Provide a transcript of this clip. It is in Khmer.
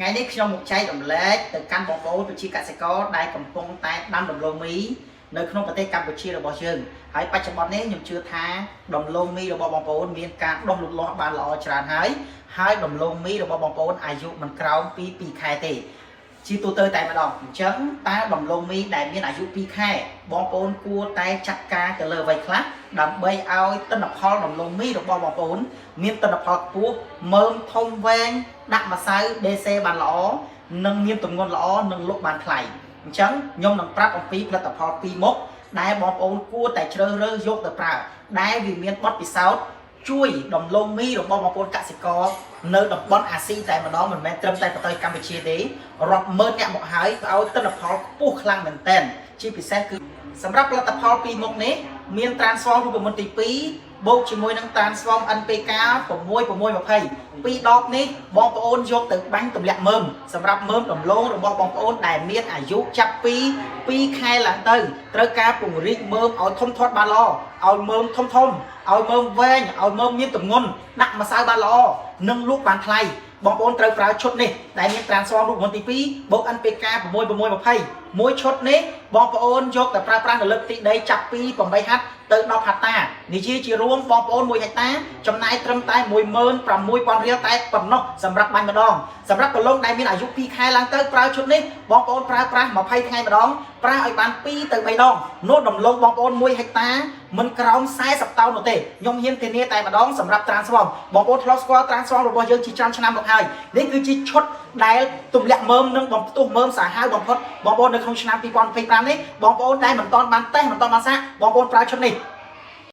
ngàyនេះខ្ញុំមកចែករំលែកទៅកាន់បងប្អូនប្រជាកសិករដែលកំពុងតែដាំដំឡូងមីនៅក្នុងប្រទេសកម្ពុជារបស់យើងហើយបច្ចុប្បន្ននេះខ្ញុំជឿថាដំឡូងមីរបស់បងប្អូនមានការដុះលូតលាស់បានល្អច្រើនហើយដំឡូងមីរបស់បងប្អូនអាយុមិនក្រោមពី2ខែទេជាទូទៅតែម្ដងអញ្ចឹងតើដំឡូងមីដែលមានអាយុ2ខែបងប្អូនគួរតែចាត់ការទៅលើអ្វីខ្លះដើម្បីឲ្យទិន្នផលដំឡូងមីរបស់បងប្អូនមានទិន្នផលខ្ពស់មើមធំវែងដាក់ម្សៅ DC បានល្អនិងមានទម្ងន់ល្អនិងលក់បានថ្លៃអញ្ចឹងខ្ញុំនឹងប្រាប់អំពីផលិតផលពីរមុខដែលបងប្អូនគួរតែជ្រើសរើសយកទៅប្រើដែលវាមានបទពិសោធន៍ជួយដំឡូងមីរបស់បងប្អូនកសិករនៅតំបន់អាស៊ីតែម្ដងមិនមែនត្រឹមតែប្រទេសកម្ពុជាទេរាប់ម៉ឺនអ្នកមកហើយឲ្យទិន្នផលខ្ពស់ខ្លាំងមែនទែនជាពិសេសគឺសម្រាប់ផលិតផលពីរមុខនេះមាន Transform រូបមន្តទី2បូកជាមួយនឹង Transform NPK 6620ពីរដបនេះបងប្អូនយកទៅបាញ់ទម្លាក់មើមសម្រាប់មើមដំឡូងរបស់បងប្អូនដែលមានអាយុចាប់ពី2ខែឡើងទៅត្រូវការពង្រីកមើមឲ្យធំធាត់បានល្អឲ្យមើមធំឲ្យមើមវែងឲ្យមើមមានទម្ងន់ដាក់ម្សៅបានល្អនិងលក់បានថ្លៃបងប្អូនត្រូវប្រើឈុតនេះដែលមាន Transform រូបមន្តទី2បូក NPK 6620មួយឈុតនេះបងប្អូនយកទៅប្រើប្រាស់នៅលើទីដីចាប់ពី8ហັດទៅ10ហិកតានិយាយជារួមបងប្អូន1ហិកតាចំណាយត្រឹមតែ 16000 រៀលតែប៉ុណ្ណោះសម្រាប់បាញ់ម្ដងសម្រាប់កន្លងដែលមានអាយុ2ខែឡើងទៅប្រើឈុតនេះបងប្អូនប្រើប្រាស់20ថ្ងៃម្ដងប្រើឲ្យបាន2ទៅ3ដងនោះដំឡូងបងប្អូន1ហិកតាមិនក្រោម40តោននោះទេខ្ញុំហ៊ានធានាតែម្ដងសម្រាប់ Transform បងប្អូនធ្លាប់ស្គាល់ Transform របស់យើងជាច្រើនឆ្នាំមកហើយនេះគឺជាឈុតដែលទម្លាក់មើមនិងបំផ្ទុះមើមសាហាវបំផុតបងប្អូននៅក្នុងឆ្នាំ2025នេះបងប្អូនដែលមិនទាន់បានតេស្តមិនទាន់បានសាកបងប្អូនប្រើឈុតនេះ